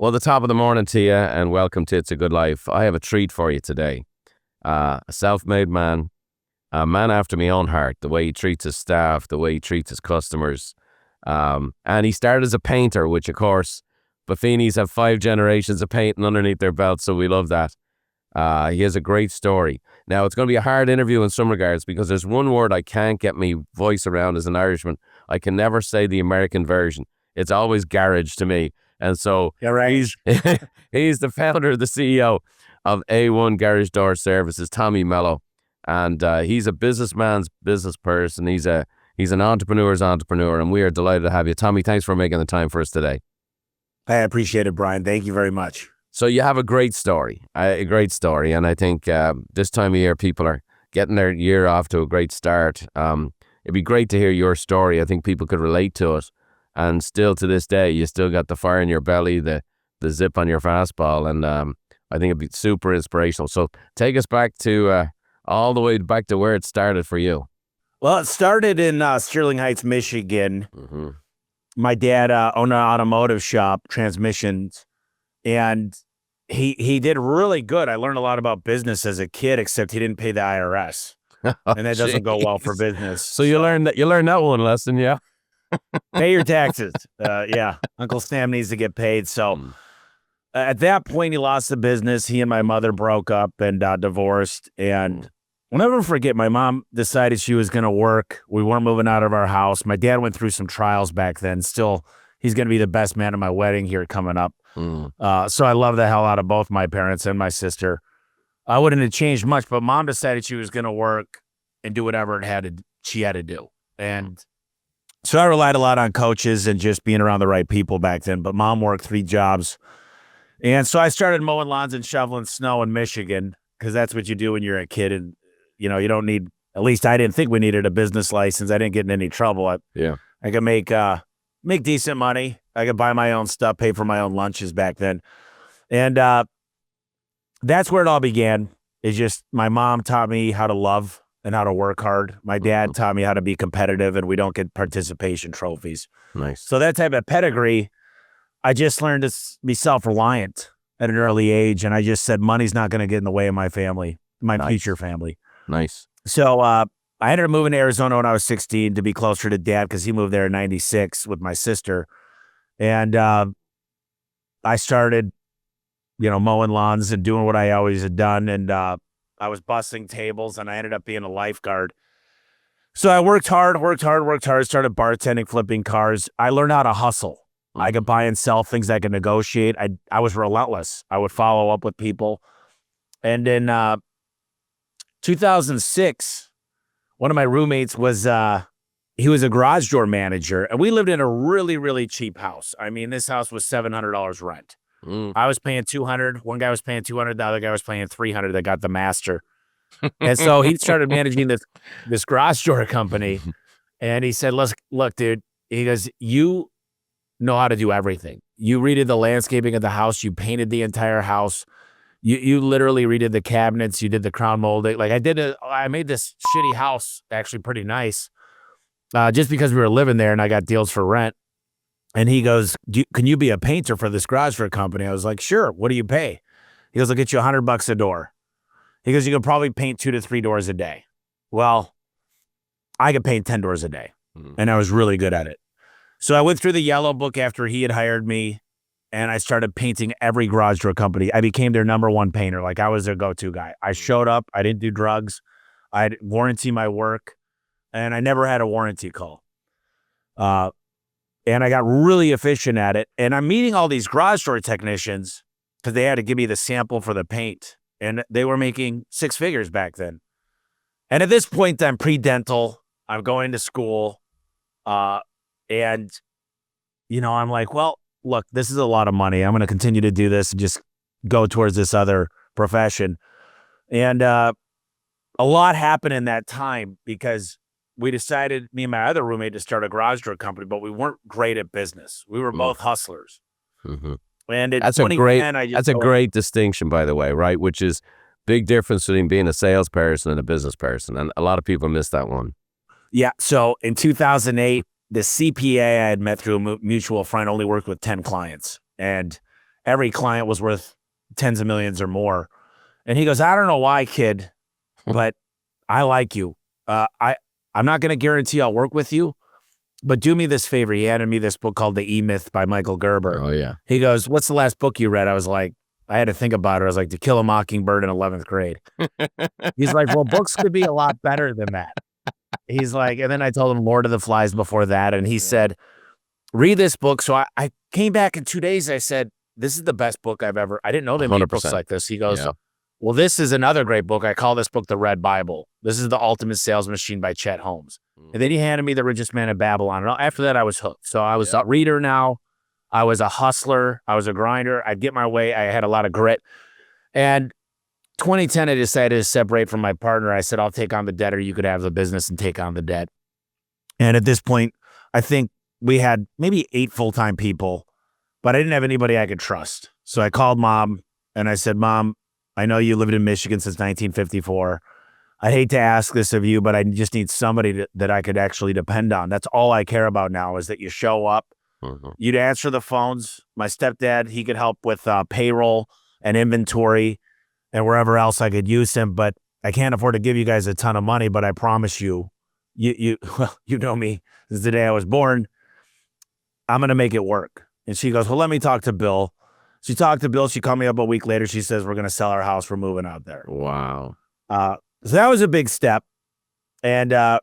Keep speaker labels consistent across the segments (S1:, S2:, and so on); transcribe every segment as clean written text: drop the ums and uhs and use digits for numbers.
S1: Well, the top of the morning to you, and welcome to It's a Good Life. I have a treat for you today. A self-made man, a man after my own heart, the way he treats his staff, the way he treats his customers. And he started as a painter, which, of course, Buffini's have 5 generations of painting underneath their belt, so we love that. He has a great story. Now, it's going to be a hard interview in some regards because there's one word I can't get my voice around as an Irishman. I can never say the American version. It's always garage to me. And so
S2: Yeah, right.
S1: he's the founder, the CEO of A1 Garage Door Services, Tommy Mello. And he's a businessman's business person. He's an entrepreneur's entrepreneur, and we are delighted to have you. Tommy, thanks for making the time for us today.
S2: I appreciate it, Brian. Thank you very much.
S1: So you have a great story, and I think this time of year people are getting their year off to a great start. It'd be great to hear your story. I think people could relate to it, and still to this day, you still got the fire in your belly, the zip on your fastball, and I think it'd be super inspirational. So take us back to all the way back to where it started for you.
S2: Well, it started in Sterling Heights, Michigan.
S1: Mm-hmm.
S2: My dad owned an automotive shop, transmissions, and he did really good. I learned a lot about business as a kid, except he didn't pay the IRS, and that doesn't go well for business.
S1: So you learned that one lesson, yeah.
S2: Pay your taxes. Yeah, Uncle Sam needs to get paid. So at that point, he lost the business. He and my mother broke up and divorced. And I'll never forget, my mom decided she was going to work. We weren't moving out of our house. My dad went through some trials back then. Still, he's going to be the best man at my wedding here coming up. So I love the hell out of both my parents and my sister. I wouldn't have changed much, but mom decided she was going to work and do whatever she had to do. And so I relied a lot on coaches and just being around the right people back then. But mom worked 3 jobs. And so I started mowing lawns and shoveling snow in Michigan because that's what you do when you're a kid. And, you don't need, at least I didn't think we needed a business license. I didn't get in any trouble. I could make decent money. I could buy my own stuff, pay for my own lunches back then. And that's where it all began. It's just my mom taught me how to love and how to work hard. My dad taught me how to be competitive, and we don't get participation trophies.
S1: Nice.
S2: So that type of pedigree, I just learned to be self-reliant at an early age. And I just said, money's not going to get in the way of my family, my future family.
S1: Nice.
S2: So I ended up moving to Arizona when I was 16 to be closer to dad because he moved there in 96 with my sister. And I started, mowing lawns and doing what I always had done. And I was bussing tables, and I ended up being a lifeguard. So I worked hard, started bartending, flipping cars. I learned how to hustle. I could buy and sell things. I could negotiate. I was relentless. I would follow up with people. And in 2006, one of my roommates he was a garage door manager, and we lived in a really, really cheap house. I mean, this house was $700 rent. I was paying $200. One guy was paying $200. The other guy was paying $300 that got the master. And so he started managing this garage door company. And he said, look, dude, he goes, you know how to do everything. You redid the landscaping of the house. You painted the entire house. You literally redid the cabinets. You did the crown molding. Like I made this shitty house actually pretty nice just because we were living there and I got deals for rent. And he goes, can you be a painter for this garage door company? I was like, sure. What do you pay? He goes, I'll get you $100 a door. He goes, you could probably paint 2 to 3 doors a day. Well, I could paint 10 doors a day, and I was really good at it. So I went through the yellow book after he had hired me, and I started painting every garage door company. I became their #1 painter. Like, I was their go-to guy. I showed up. I didn't do drugs. I'd warranty my work, and I never had a warranty call. And I got really efficient at it. And I'm meeting all these garage door technicians because they had to give me the sample for the paint. And they were making 6 figures back then. And at this point, I'm pre-dental. I'm going to school. And, I'm like, well, look, this is a lot of money. I'm going to continue to do this and just go towards this other profession. And a lot happened in that time because we decided, me and my other roommate, to start a garage door company, but we weren't great at business. We were both hustlers. And in
S1: That's a great distinction, by the way, right? Which is big difference between being a salesperson and a business person. And a lot of people miss that one.
S2: Yeah. So in 2008, the CPA I had met through a mutual friend only worked with 10 clients. And every client was worth tens of millions or more. And he goes, I don't know why, kid, but I like you. I'm not going to guarantee I'll work with you, but do me this favor. He handed me this book called The E-Myth by Michael Gerber.
S1: Oh, yeah.
S2: He goes, what's the last book you read? I was like, I had to think about it. I was like, To Kill a Mockingbird in 11th grade. He's like, well, books could be a lot better than that. He's like, and then I told him Lord of the Flies before that. And he said, read this book. So I came back in 2 days. I said, this is the best book I've ever, I didn't know they made books
S1: 100%.
S2: like this. He goes,
S1: Yeah.
S2: well, this is another great book. I call this book The Red Bible. This is The Ultimate Sales Machine by Chet Holmes. And then he handed me The Richest Man in Babylon. And after that, I was hooked. So I was a reader now. I was a hustler. I was a grinder. I'd get my way. I had a lot of grit. And 2010, I decided to separate from my partner. I said, I'll take on the debt, or you could have the business and take on the debt. And at this point, I think we had maybe 8 full-time people, but I didn't have anybody I could trust. So I called Mom and I said, Mom, I know you lived in Michigan since 1954. I hate to ask this of you, but I just need somebody that I could actually depend on. That's all I care about now, is that you show up. You'd answer the phones. My stepdad, he could help with payroll and inventory and wherever else I could use him. But I can't afford to give you guys a ton of money, but I promise you, well, you know me, since the day I was born, I'm going to make it work. And she goes, well, let me talk to Bill. She talked to Bill. She called me up a week later. She says, we're going to sell our house. We're moving out there.
S1: Wow.
S2: So that was a big step. And, at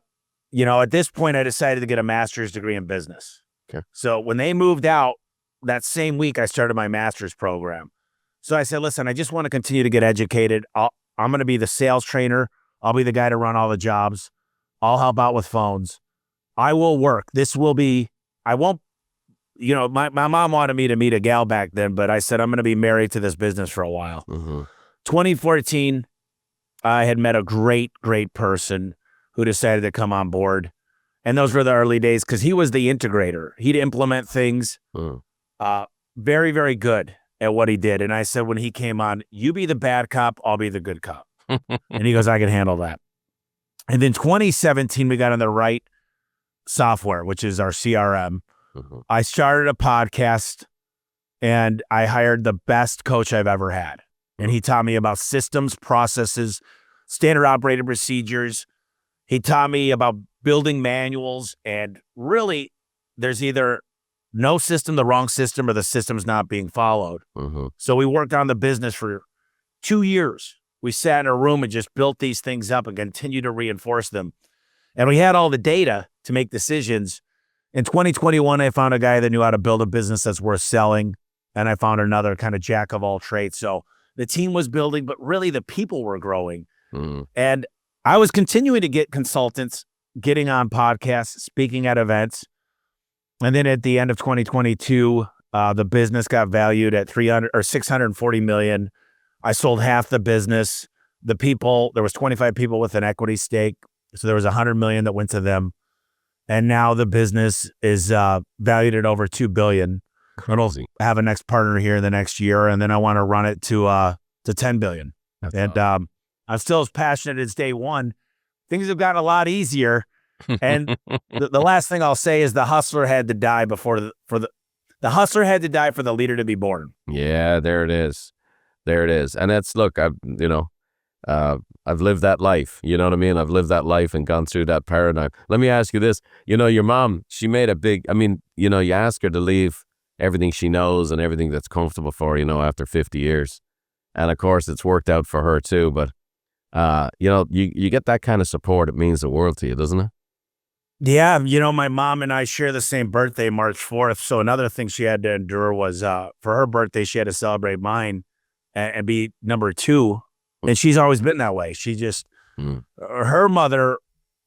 S2: this point, I decided to get a master's degree in business.
S1: Okay.
S2: So when they moved out, that same week, I started my master's program. So I said, listen, I just want to continue to get educated. I'm going to be the sales trainer. I'll be the guy to run all the jobs. I'll help out with phones. I will work. I won't, my mom wanted me to meet a gal back then, but I said, I'm going to be married to this business for a while. 2014, I had met a great, great person who decided to come on board. And those were the early days, because he was the integrator. He'd implement things. Very, very good at what he did. And I said, when he came on, you be the bad cop, I'll be the good cop. And he goes, I can handle that. And then 2017, we got on the right software, which is our CRM. I started a podcast, and I hired the best coach I've ever had. And he taught me about systems, processes, standard operating procedures. He taught me about building manuals, and really there's either no system, the wrong system, or the system's not being followed. So we worked on the business for 2 years. We sat in a room and just built these things up and continued to reinforce them. And we had all the data to make decisions. In 2021, I found a guy that knew how to build a business that's worth selling. And I found another kind of jack of all trades. So the team was building, but really the people were growing. And I was continuing to get consultants, getting on podcasts, speaking at events. And then at the end of 2022, the business got valued at $640 million. I sold half the business. There was 25 people with an equity stake. So there was $100 million that went to them. And now the business is valued at over $2 billion. It'll have a next partner here in the next year. And then I want to run it to $10 billion. Awesome. I'm still as passionate as day one. Things have gotten a lot easier. And the last thing I'll say is the hustler had to die the hustler had to die for the leader to be born.
S1: Yeah, there it is. There it is. And that's, look, I've lived that life. You know what I mean? I've lived that life and gone through that paradigm. Let me ask you this. Your mom, she made you ask her to leave everything she knows and everything that's comfortable for her, after 50 years. And of course, it's worked out for her too. But, you get that kind of support. It means the world to you, doesn't it?
S2: Yeah. My mom and I share the same birthday, March 4th. So another thing she had to endure was for her birthday, she had to celebrate mine and be number 2. And she's always been that way. She just, her mother,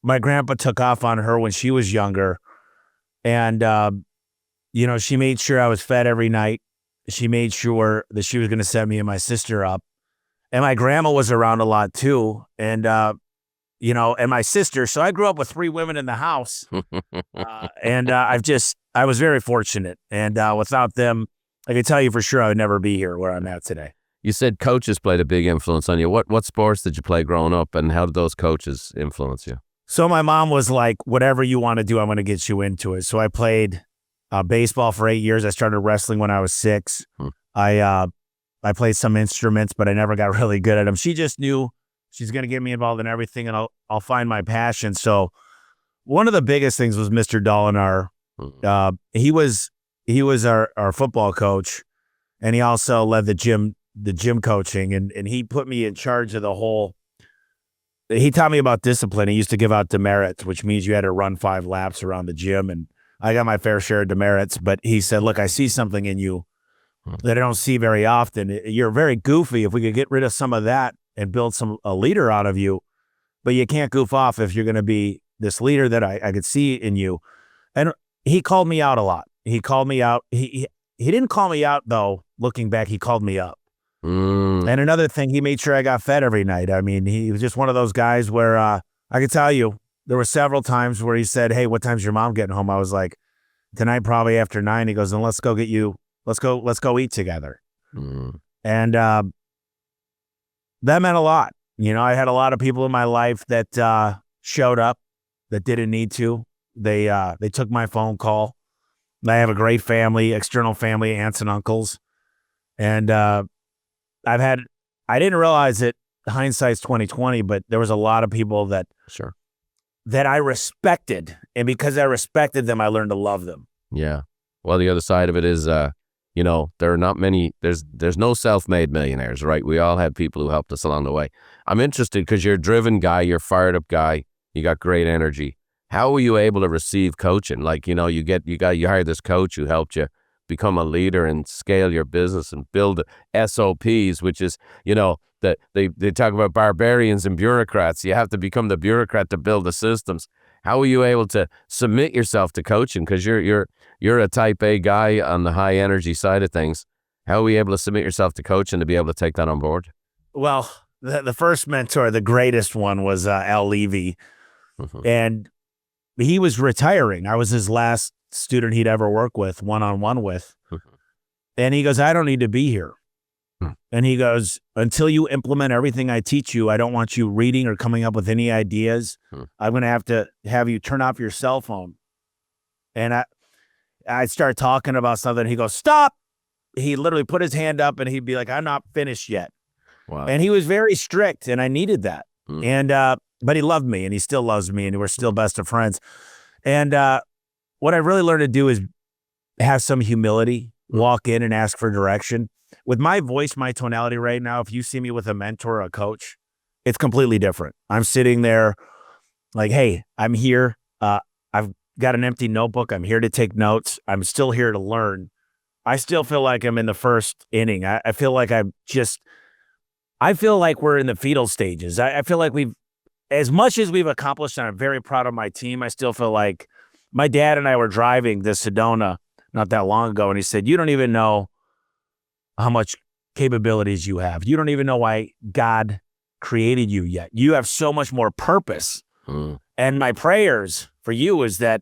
S2: my grandpa took off on her when she was younger. And, she made sure I was fed every night. She made sure that she was going to set me and my sister up. And my grandma was around a lot too. And, and my sister. So I grew up with 3 women in the house. I was very fortunate. And without them, I can tell you for sure I would never be here where I'm at today.
S1: You said coaches played a big influence on you. What sports did you play growing up, and how did those coaches influence you?
S2: So my mom was like, whatever you want to do, I'm going to get you into it. So I played baseball for 8 years. I started wrestling when I was 6. I played some instruments, but I never got really good at them. She just knew she's going to get me involved in everything, and I'll find my passion. So one of the biggest things was Mr. Dolinar. He was our football coach, and he also led the gym coaching, and he put me in charge of the whole. He taught me about discipline. He used to give out demerits, which means you had to run 5 laps around the gym, and I got my fair share of demerits. But he said, "Look, I see something in you that I don't see very often. You're very goofy. If we could get rid of some of that and build a leader out of you, but you can't goof off if you're going to be this leader that I could see in you." And he called me out a lot. He called me out. He didn't call me out though. Looking back, he called me up. And another thing, he made sure I got fed every night. I mean, he was just one of those guys where I could tell you there were several times where he said, "Hey, what time's your mom getting home?" I was like, "Tonight, probably after 9." He goes, "Then let's go eat together." And that meant a lot. You know, I had a lot of people in my life that showed up that didn't need to. They took my phone call. I have a great family, external family, aunts and uncles. And I didn't realize it, hindsight's 2020, but there was a lot of people that I respected. And because I respected them, I learned to love them.
S1: Yeah. Well, the other side of it is, you know, there are not many, there's no self-made millionaires, right? We all had people who helped us along the way. I'm interested because you're a driven guy, you're a fired up guy, you got great energy. How were you able to receive coaching? Like, you know, you hired this coach who helped you become a leader and scale your business and build SOPs, which is, you know, that they talk about barbarians and bureaucrats. You have to become the bureaucrat to build the systems. How were you able to submit yourself to coaching? Because you're a type A guy on the high energy side of things. How were you able to submit yourself to coaching to be able to take that on board?
S2: Well, the first mentor, the greatest one, was Al Levy. And he was retiring. I was his last student he'd ever work with, one-on-one with. And he goes, "I don't need to be here." And he goes, "Until you implement everything I teach you, I don't want you reading or coming up with any ideas. I'm going to have you turn off your cell phone." And I'd start talking about something. He goes, "Stop." He literally put his hand up and he'd be like, "I'm not finished yet."
S1: Wow.
S2: And he was very strict, and I needed that. And but he loved me, and he still loves me, and we're still best of friends. And what I really learned to do is have some humility, walk in and ask for direction. With my voice, my tonality right now, if you see me with a mentor or a coach, it's completely different. I'm sitting there like, "Hey, I'm here. I've got an empty notebook. I'm here to take notes. I'm still here to learn." I still feel like I'm in the first inning. I feel like I feel like we're in the fetal stages. I feel like as much as we've accomplished, and I'm very proud of my team, I still feel like my dad and I were driving to Sedona not that long ago, and he said, "You don't even know how much capabilities you have. You don't even know why God created you yet. You have so much more purpose." And my prayers for you is that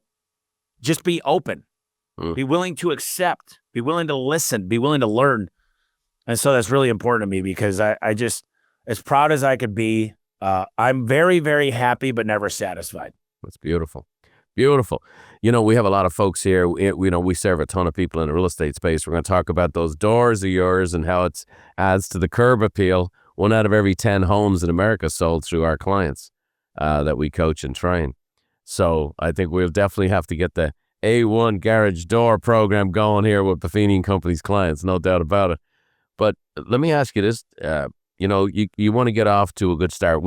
S2: just be open, be willing to accept, be willing to listen, be willing to learn. And so that's really important to me because I just, as proud as I could be, I'm very, very happy, but never satisfied.
S1: That's beautiful. Beautiful. You know, we have a lot of folks here. We serve a ton of people in the real estate space. We're going to talk about those doors of yours and how it adds to the curb appeal. 1 out of every 10 homes in America sold through our clients that we coach and train. So I think we'll definitely have to get the A1 garage door program going here with Buffini and Company's clients, no doubt about it. But let me ask you this. You know, you want to get off to a good start.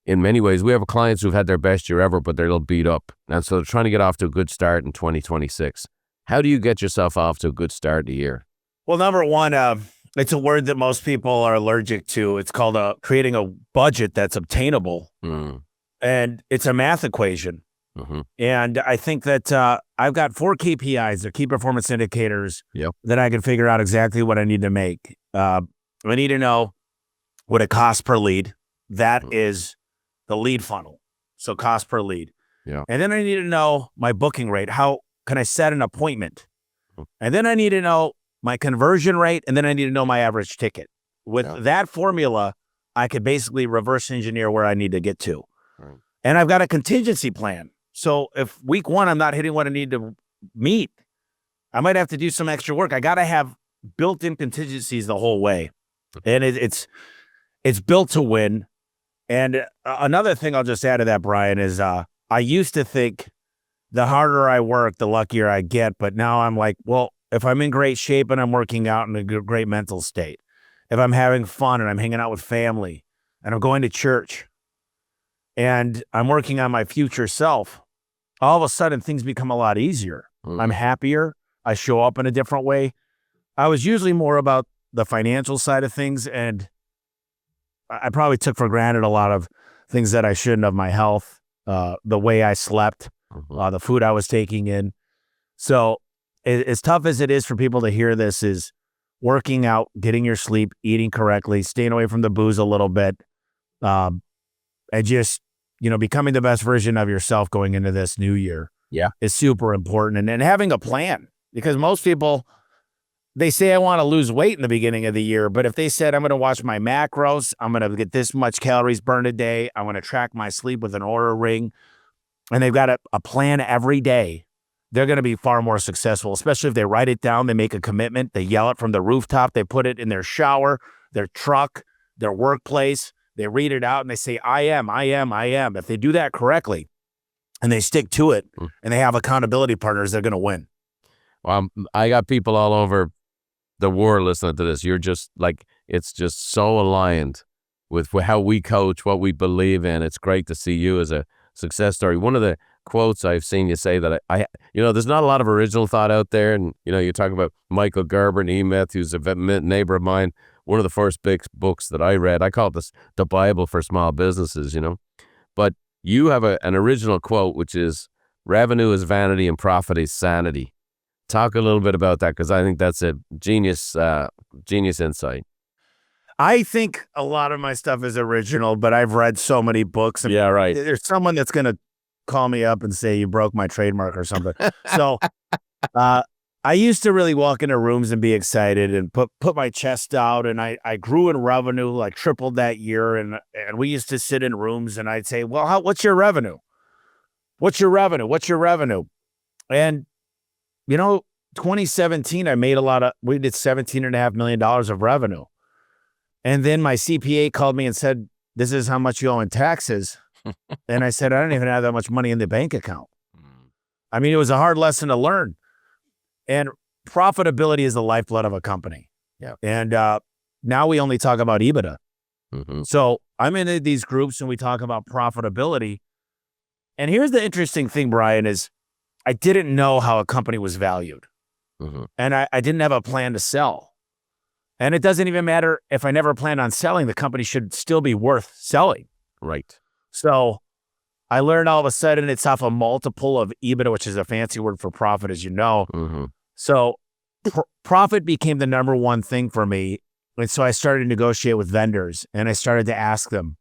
S1: In many ways, we have clients who've had their best year ever, but they're a little beat up. And so they're trying to get off to a good start in 2026. How do you get yourself off to a good start of the year?
S2: Well, number one, it's a word that most people are allergic to. It's called creating a budget that's obtainable. And it's a math equation. And I think that I've got 4 KPIs, they're key performance indicators, that I can figure out exactly what I need to make. I need to know what it costs per lead. That is the lead funnel. So cost per lead. And then I need to know my booking rate. How can I set an appointment? And then I need to know my conversion rate. And then I need to know my average ticket. With that formula, I could basically reverse engineer where I need to get to. And I've got a contingency plan. So if week 1, I'm not hitting what I need to meet, I might have to do some extra work. I got to have built-in contingencies the whole way, and it's built to win. And another thing I'll just add to that, Brian, is I used to think the harder I work, the luckier I get. But now I'm like, well, if I'm in great shape and I'm working out in a great mental state, if I'm having fun and I'm hanging out with family and I'm going to church and I'm working on my future self, all of a sudden things become a lot easier. I'm happier. I show up in a different way. I was usually more about the financial side of things, and I probably took for granted a lot of things that I shouldn't of my health, the way I slept, the food I was taking in. So as tough as it is for people to hear this, is working out, getting your sleep, eating correctly, staying away from the booze a little bit, and just, becoming the best version of yourself going into this new year.
S1: Yeah.
S2: Is super important. And having a plan, because most people, they say I want to lose weight in the beginning of the year, but if they said I'm going to watch my macros, I'm going to get this much calories burned a day, I'm going to track my sleep with an Oura ring, and they've got a plan every day, they're going to be far more successful, especially if they write it down, they make a commitment, they yell it from the rooftop, they put it in their shower, their truck, their workplace, they read it out and they say, I am. If they do that correctly and they stick to it and they have accountability partners, they're going to win.
S1: Well, I got people all over the world listening to this. You're just like, it's just so aligned with how we coach, what we believe in. It's great to see you as a success story. One of the quotes I've seen you say that I there's not a lot of original thought out there. And, you're talking about Michael Gerber and E-Myth, who's a neighbor of mine. One of the first big books that I read, I call this the Bible for small businesses, But you have an original quote, which is, revenue is vanity and profit is sanity. Talk a little bit about that, because I think that's a genius insight.
S2: I think a lot of my stuff is original, but I've read so many books. And
S1: yeah, right.
S2: There's someone that's going to call me up and say you broke my trademark or something. So I used to really walk into rooms and be excited and put my chest out, and I grew in revenue, like tripled that year. And we used to sit in rooms and I'd say, well, what's your revenue? What's your revenue? What's your revenue? And 2017, we did $17.5 million of revenue. And then my CPA called me and said, this is how much you owe in taxes. And I said, I don't even have that much money in the bank account. I mean, it was a hard lesson to learn. And profitability is the lifeblood of a company.
S1: Yeah.
S2: And now we only talk about EBITDA.
S1: Mm-hmm.
S2: So I'm in these groups and we talk about profitability. And here's the interesting thing, Brian, is I didn't know how a company was valued.
S1: Mm-hmm.
S2: And I didn't have a plan to sell. And it doesn't even matter if I never planned on selling, the company should still be worth selling.
S1: Right.
S2: So I learned all of a sudden it's off a multiple of EBITDA, which is a fancy word for profit, as you know.
S1: Mm-hmm.
S2: So profit became the number one thing for me. And so I started to negotiate with vendors and I started to ask them,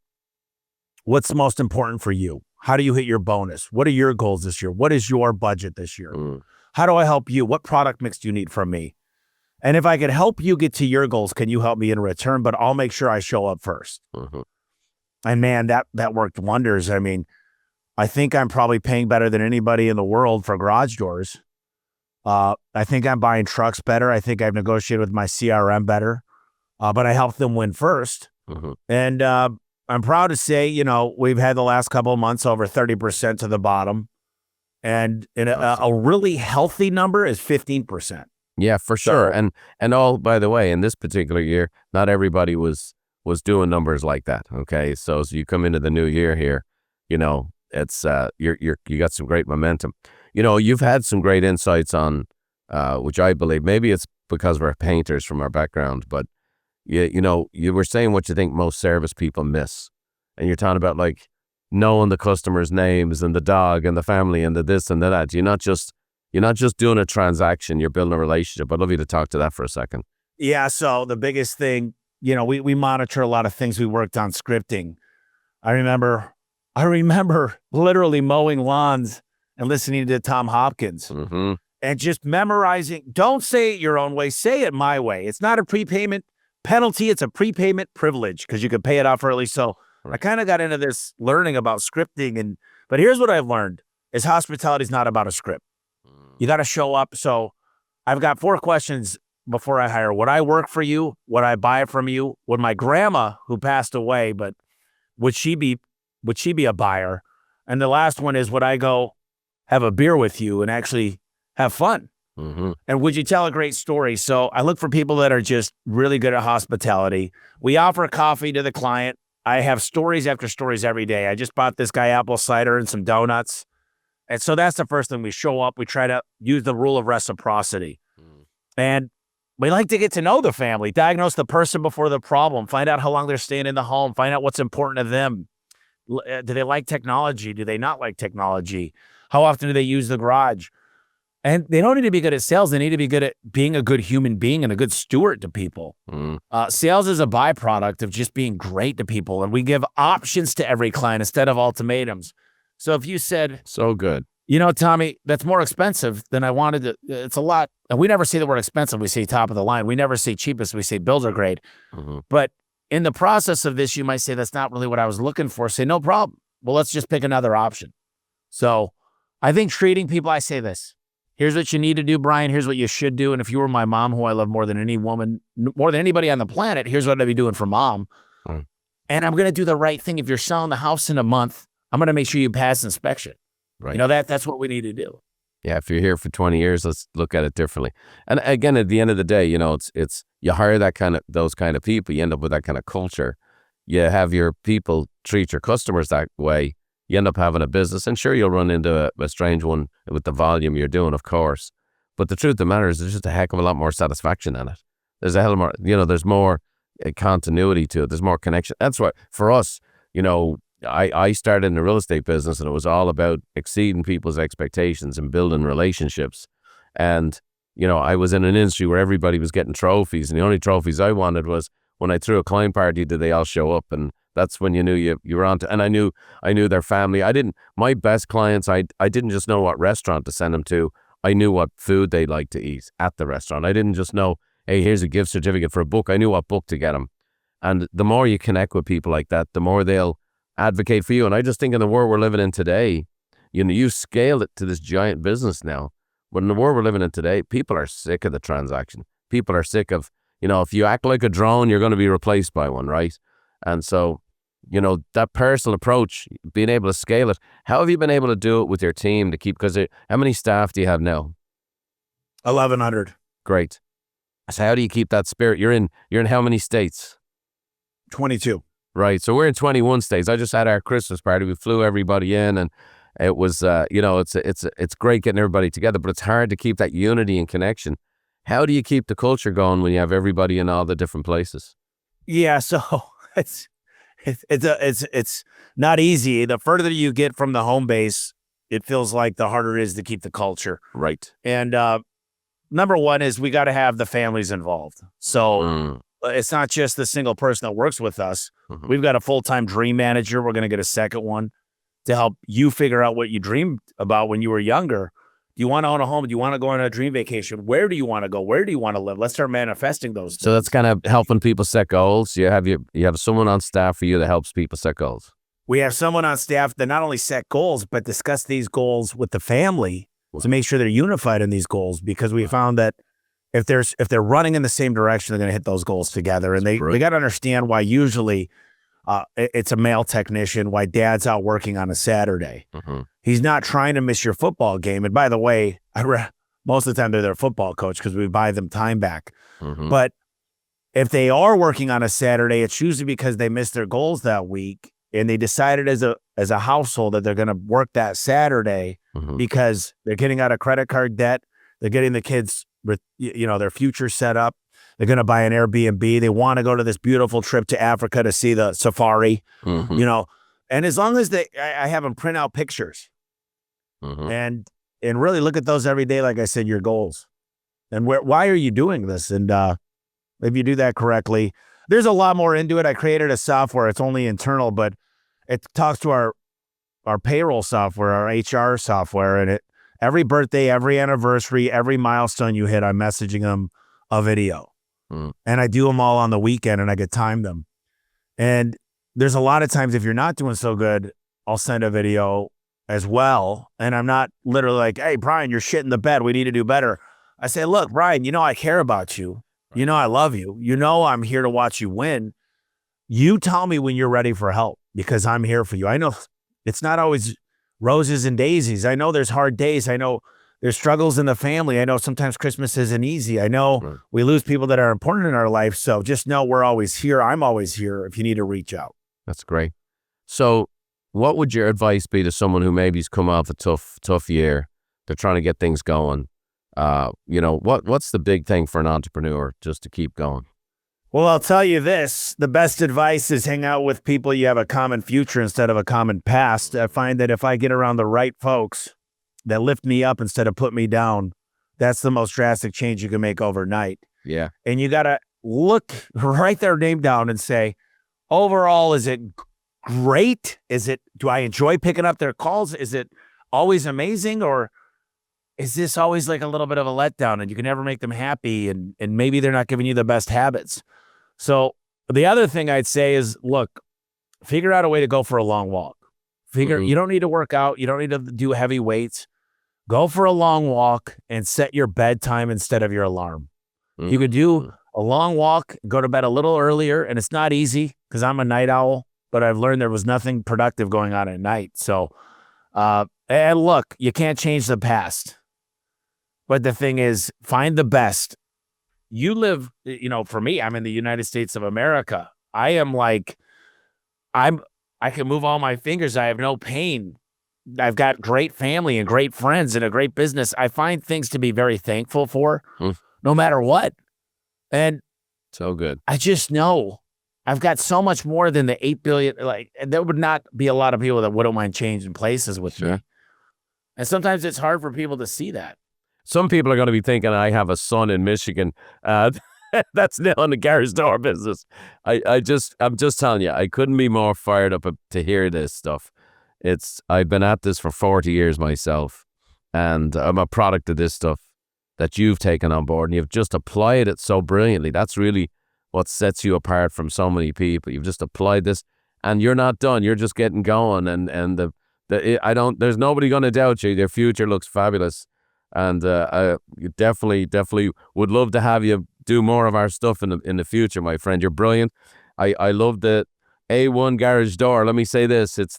S2: what's most important for you? How do you hit your bonus? What are your goals this year? What is your budget this year? How do I help you? What product mix do you need from me? And if I could help you get to your goals, can you help me in return? But I'll make sure I show up first.
S1: Mm-hmm.
S2: And man, that worked wonders. I mean, I think I'm probably paying better than anybody in the world for garage doors. I think I'm buying trucks better. I think I've negotiated with my CRM better, but I helped them win first.
S1: Mm-hmm.
S2: And I'm proud to say, we've had the last couple of months over 30% to the bottom. And a really healthy number is 15%.
S1: Yeah, for sure. And all, by the way, in this particular year, not everybody was doing numbers like that. Okay. So as you come into the new year here, it's you got some great momentum. You've had some great insights on which I believe maybe it's because we're painters from our background, but you were saying what you think most service people miss. And you're talking about like knowing the customers' names and the dog and the family and the this and the that. You're not just doing a transaction, you're building a relationship. I'd love you to talk to that for a second.
S2: Yeah. So the biggest thing, we monitor a lot of things. We worked on scripting. I remember literally mowing lawns and listening to Tom Hopkins and just memorizing. Don't say it your own way. Say it my way. It's not a prepayment penalty. It's a prepayment privilege because you can pay it off early. So I kind of got into this learning about scripting. But here's what I've learned is hospitality is not about a script. You got to show up. So I've got 4 questions before I hire? Would I work for you? Would I buy from you? Would my grandma, who passed away, but would she be a buyer? And the last one is, would I go have a beer with you and actually have fun?
S1: Mm-hmm.
S2: And would you tell a great story? So I look for people that are just really good at hospitality. We offer coffee to the client. I have stories after stories every day. I just bought this guy apple cider and some donuts. And so that's the first thing. We show up. We try to use the rule of reciprocity. And we like to get to know the family, diagnose the person before the problem, find out how long they're staying in the home, find out what's important to them. Do they like technology? Do they not like technology? How often do they use the garage? And they don't need to be good at sales. They need to be good at being a good human being and a good steward to people. Sales is a byproduct of just being great to people. And we give options to every client instead of ultimatums. So if you said,
S1: So good.
S2: you know, Tommy, that's more expensive than I wanted to. It's a lot. And we never say the word expensive. We say top of the line. We never say cheapest. We say bills are great. But in the process of this, you might say, that's not really what I was looking for. Say, no problem. Well, let's just pick another option. So I think treating people, I say this. Here's what you need to do, Brian. Here's what you should do. And if you were my mom, who I love more than any woman, more than anybody on the planet, here's what I'd be doing for mom. And I'm going to do the right thing. If you're selling the house in a month, I'm going to make sure you pass inspection.
S1: Right.
S2: You know, that's what we need to do.
S1: Yeah, if you're here for 20 years, let's look at it differently. And again, at the end of the day, you know, it's you hire those kind of people, you end up with that kind of culture. You have your people treat your customers that way, you end up having a business. And sure, you'll run into a strange one with the volume you're doing, of course. But the truth of the matter is there's just a heck of a lot more satisfaction in it. There's a hell of more, you know, there's more continuity to it. There's more connection. That's what, for us, you know, I started in the real estate business, and it was all about exceeding people's expectations and building relationships. And, you know, I was in an industry where everybody was getting trophies, and the only trophies I wanted was when I threw a client party, did they all show up? And that's when you knew you were on to, and I knew their family. My best clients, I didn't just know what restaurant to send them to. I knew what food they like to eat at the restaurant. I didn't just know, hey, here's a gift certificate for a book. I knew what book to get them. And the more you connect with people like that, the more they'll advocate for you. And I just think in the world we're living in today, you know, you scale it to this giant business now. But in the world we're living in today, people are sick of the transaction. People are sick of, you know, if you act like a drone, you're going to be replaced by one, right? And so, you know, that personal approach, being able to scale it. How have you been able to do it with your team to keep, because how many staff do you have now?
S2: 1,100.
S1: Great. So how do you keep that spirit? You're in how many states?
S2: 22.
S1: Right. So we're in 21 states. I just had our Christmas party. We flew everybody in, and it was, you know, it's great getting everybody together, but it's hard to keep that unity and connection. How do you keep the culture going when you have everybody in all the different places?
S2: Yeah. So it's not easy. The further you get from the home base, it feels like the harder it is to keep the culture.
S1: Right.
S2: And number one is we got to have the families involved. So it's not just the single person that works with us. We've got a full-time dream manager. We're going to get a second one to help you figure out what you dreamed about when you were younger. Do you want to own a home? Do you want to go on a dream vacation? Where do you want to go? Where do you want to live? Let's start manifesting those things.
S1: So that's kind of helping people set goals. You have someone on staff for you that helps people set goals.
S2: We have someone on staff that not only set goals, but discuss these goals with the family to make sure they're unified in these goals, because we found that if they're running in the same direction, they're going to hit those goals together. And they got to understand why usually it's a male technician, why dad's out working on a Saturday. He's not trying to miss your football game. And by the way, most of the time they're their football coach because we buy them time back. But if they are working on a Saturday, it's usually because they missed their goals that week, and they decided as a household that they're going to work that Saturday because they're getting out of credit card debt. They're getting the kids, you know, their future set up. They're going to buy an Airbnb. They want to go to this beautiful trip to Africa to see the safari, you know. And as long as I have them print out pictures and really look at those every day, like I said, your goals. And why are you doing this? And if you do that correctly, there's a lot more into it. I created a software. It's only internal, but it talks to our payroll software, our HR software, and every birthday, every anniversary, every milestone you hit, I'm messaging them a video. And I do them all on the weekend, and I get timed them. And there's a lot of times if you're not doing so good, I'll send a video as well. And I'm not literally like, hey, Brian, you're shitting the bed. We need to do better. I say, look, Brian, you know, I care about you. You know, I love you. You know, I'm here to watch you win. You tell me when you're ready for help because I'm here for you. I know it's not always roses and daisies. I know there's hard days. I know there's struggles in the family. I know sometimes Christmas isn't easy. I know we lose people that are important in our life. So just know we're always here. I'm always here if you need to reach out.
S1: That's great. So what would your advice be to someone who maybe's come off a tough year? They're trying to get things going. You know, what's the big thing for an entrepreneur just to keep going?
S2: Well, I'll tell you this. The best advice is hang out with people you have a common future instead of a common past. I find that if I get around the right folks that lift me up instead of put me down, that's the most drastic change you can make overnight.
S1: Yeah.
S2: And you got to write their name down and say, overall, is it great? Do I enjoy picking up their calls? Is it always amazing? Or is this always like a little bit of a letdown and you can never make them happy and maybe they're not giving you the best habits? So the other thing I'd say is, look, figure out a way to go for a long walk. You don't need to work out. You don't need to do heavy weights. Go for a long walk and set your bedtime instead of your alarm. You could do a long walk, go to bed a little earlier, and it's not easy because I'm a night owl, but I've learned there was nothing productive going on at night. So, and look, you can't change the past. But the thing is, find the best. You live, you know, for me, I'm in the United States of America. I can move all my fingers. I have no pain. I've got great family and great friends and a great business. I find things to be very thankful for, no matter what. And
S1: so good.
S2: I just know I've got so much more than the 8 billion. Like, there would not be a lot of people that wouldn't mind changing places with me. And sometimes it's hard for people to see that.
S1: Some people are going to be thinking I have a son in Michigan. That's now in the garage door business. I'm just telling you, I couldn't be more fired up to hear this stuff. I've been at this for 40 years myself, and I'm a product of this stuff that you've taken on board, and you've just applied it so brilliantly. That's really what sets you apart from so many people. You've just applied this, and you're not done. You're just getting going, and there's nobody going to doubt you. Your future looks fabulous. And you definitely would love to have you do more of our stuff in the future, my friend. You're brilliant. I love the A1 garage door. Let me say this: it's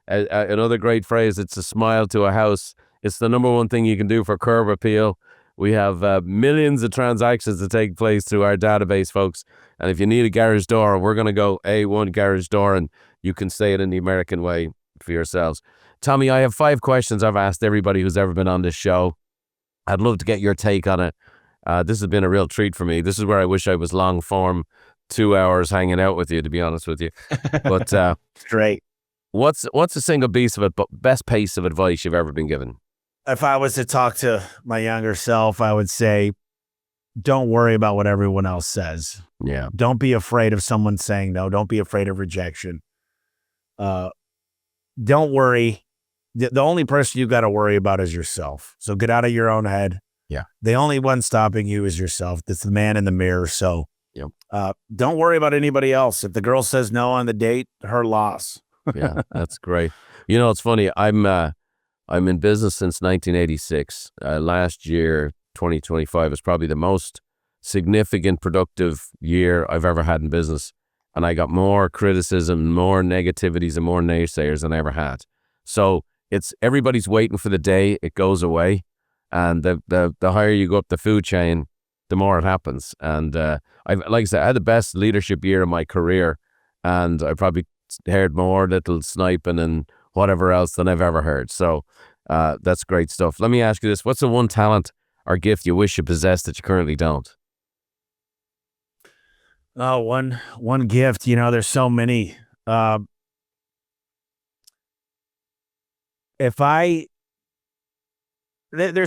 S1: another great phrase. It's a smile to a house. It's the number one thing you can do for curb appeal. We have millions of transactions that take place through our database, folks. And if you need a garage door, we're going to go A1 garage door, and you can say it in the American way for yourselves. Tommy, I have 5 questions I've asked everybody who's ever been on this show. I'd love to get your take on it. This has been a real treat for me. This is where I wish I was long form, 2 hours hanging out with you, to be honest with you. But
S2: great.
S1: What's the single best piece of advice you've ever been given?
S2: If I was to talk to my younger self, I would say, don't worry about what everyone else says.
S1: Yeah.
S2: Don't be afraid of someone saying no. Don't be afraid of rejection. Don't worry. The only person you got to worry about is yourself. So get out of your own head.
S1: Yeah.
S2: The only one stopping you is yourself. That's the man in the mirror. So don't worry about anybody else. If the girl says no on the date, her loss.
S1: Yeah, that's great. You know, it's funny. I'm in business since 1986. Last year, 2025, is probably the most significant, productive year I've ever had in business. And I got more criticism, more negativities, and more naysayers than I ever had. So everybody's waiting for the day it goes away. And the higher you go up the food chain, the more it happens. And like I said, I had the best leadership year of my career. And I probably heard more little sniping and whatever else than I've ever heard. So that's great stuff. Let me ask you this. What's the one talent or gift you wish you possessed that you currently don't?
S2: Oh, one gift. You know, there's so many. There's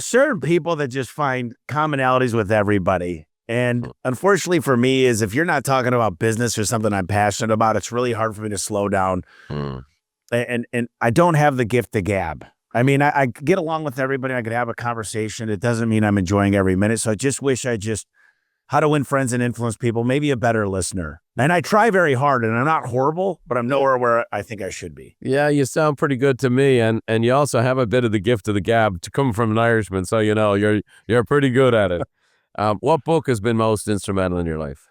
S2: certain people that just find commonalities with everybody. And unfortunately for me is if you're not talking about business or something I'm passionate about, it's really hard for me to slow down. And I don't have the gift to gab. I mean, I get along with everybody. I could have a conversation. It doesn't mean I'm enjoying every minute. So I just wish I just How to Win Friends and Influence People, maybe a better listener. And I try very hard, and I'm not horrible, but I'm nowhere where I think I should be.
S1: Yeah, you sound pretty good to me, and you also have a bit of the gift of the gab to come from an Irishman, so you're pretty good at it. What book has been most instrumental in your life?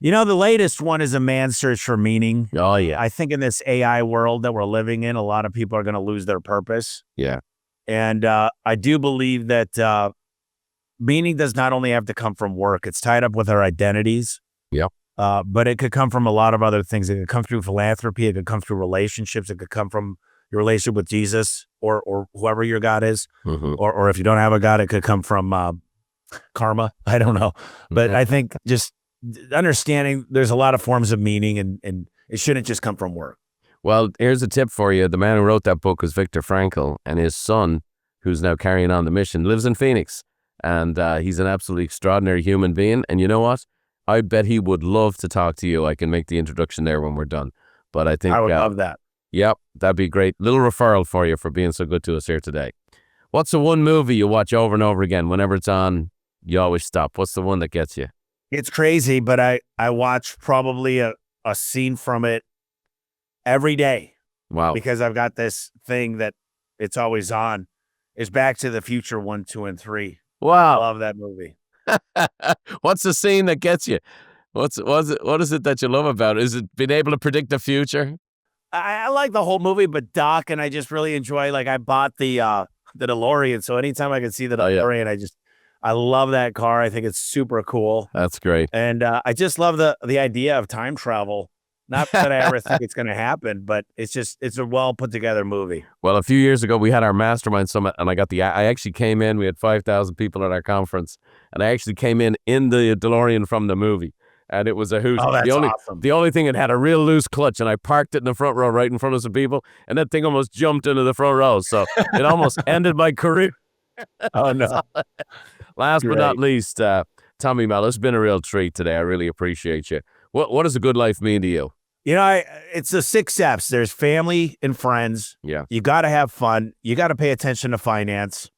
S2: The latest one is A Man's Search for Meaning.
S1: Oh, yeah.
S2: I think in this AI world that we're living in, a lot of people are going to lose their purpose.
S1: Yeah.
S2: And I do believe that meaning does not only have to come from work. It's tied up with our identities.
S1: Yep.
S2: But it could come from a lot of other things. It could come through philanthropy. It could come through relationships. It could come from your relationship with Jesus or whoever your God is.
S1: Mm-hmm.
S2: Or if you don't have a God, it could come from karma. I don't know. But I think just understanding there's a lot of forms of meaning and it shouldn't just come from work.
S1: Well, here's a tip for you. The man who wrote that book was Viktor Frankl, and his son, who's now carrying on the mission, lives in Phoenix. And he's an absolutely extraordinary human being. And you know what? I bet he would love to talk to you. I can make the introduction there when we're done. But I think
S2: I would love that.
S1: Yep, that'd be great. Little referral for you for being so good to us here today. What's the one movie you watch over and over again? Whenever it's on, you always stop. What's the one that gets you?
S2: It's crazy, but I watch probably a scene from it every day.
S1: Wow.
S2: Because I've got this thing that it's always on. It's Back to the Future 1, 2, and 3.
S1: Wow.
S2: I love that movie.
S1: What's the scene that gets you? What is it that you love about it? Is it being able to predict the future?
S2: I like the whole movie, but Doc and I just really enjoy, like I bought the DeLorean. So anytime I can see the DeLorean, I love that car. I think it's super cool.
S1: That's great.
S2: And I just love the idea of time travel. Not that I ever think it's going to happen, but it's a well put together movie.
S1: Well, a few years ago, we had our mastermind summit, and I actually came in. We had 5,000 people at our conference, and I actually came in the DeLorean from the movie, and it was a hoot.
S2: Oh, that's awesome.
S1: The only thing, it had a real loose clutch, and I parked it in the front row right in front of some people, and that thing almost jumped into the front row, so it almost ended my career.
S2: Oh, no.
S1: Last but not least, Tommy Mello, it's been a real treat today. I really appreciate you. What does a good life mean to you?
S2: It's the 6 steps. There's family and friends.
S1: Yeah.
S2: You got to have fun. You got to pay attention to finance.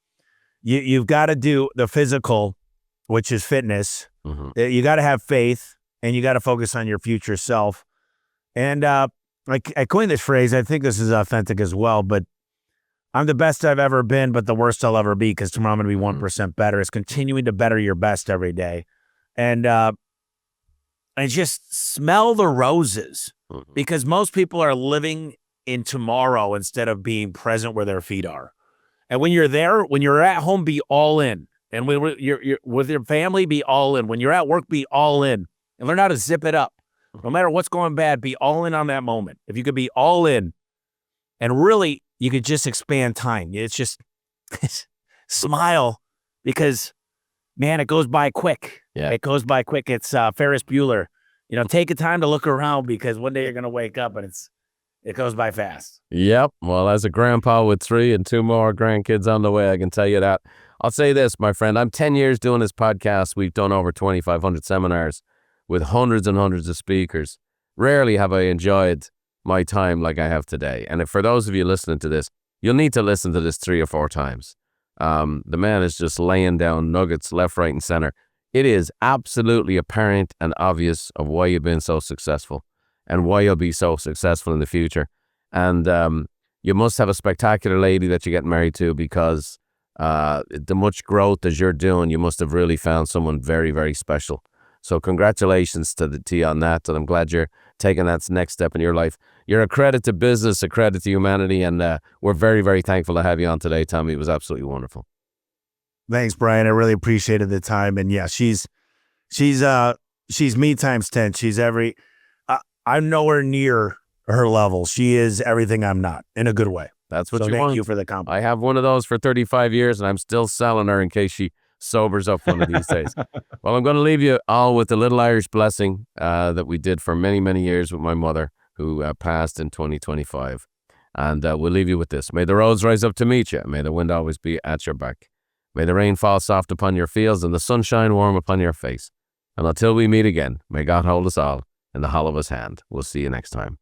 S2: You've got to do the physical, which is fitness.
S1: Mm-hmm.
S2: You got to have faith, and you got to focus on your future self. And I coined this phrase. I think this is authentic as well, but I'm the best I've ever been, but the worst I'll ever be, because tomorrow I'm going to be 1% better. It's continuing to better your best every day. And just smell the roses, because most people are living in tomorrow instead of being present where their feet are. And when you're there, when you're at home, be all in. And when you're with your family, be all in. When you're at work, be all in. And learn how to zip it up. No matter what's going bad, be all in on that moment. If you could be all in, and really, you could just expand time. It's just smile, because, man, it goes by quick.
S1: Yeah.
S2: It goes by quick. It's Ferris Bueller. Take the time to look around, because one day you're going to wake up and it goes by fast.
S1: Yep. Well, as a grandpa with 3 and 2 more grandkids on the way, I can tell you that. I'll say this, my friend. I'm 10 years doing this podcast. We've done over 2,500 seminars with hundreds and hundreds of speakers. Rarely have I enjoyed my time like I have today. And for those of you listening to this, you'll need to listen to this 3 or 4 times. The man is just laying down nuggets left, right, and center. It is absolutely apparent and obvious of why you've been so successful and why you'll be so successful in the future. And you must have a spectacular lady that you get married to, because the much growth as you're doing, you must have really found someone very, very special. So congratulations to you on that. And I'm glad you're taking that next step in your life. You're a credit to business, a credit to humanity. And we're very, very thankful to have you on today, Tommy. It was absolutely wonderful.
S2: Thanks, Brian. I really appreciated the time. And yeah, she's me times 10. She's I'm nowhere near her level. She is everything I'm not, in a good way.
S1: That's what
S2: so
S1: you want.
S2: Thank you for the compliment.
S1: I have one of those for 35 years, and I'm still selling her in case she sobers up one of these days. Well, I'm going to leave you all with a little Irish blessing that we did for many, many years with my mother, who passed in 2025. And we'll leave you with this. May the roads rise up to meet you. May the wind always be at your back. May the rain fall soft upon your fields and the sun shine warm upon your face. And until we meet again, may God hold us all in the hollow of his hand. We'll see you next time.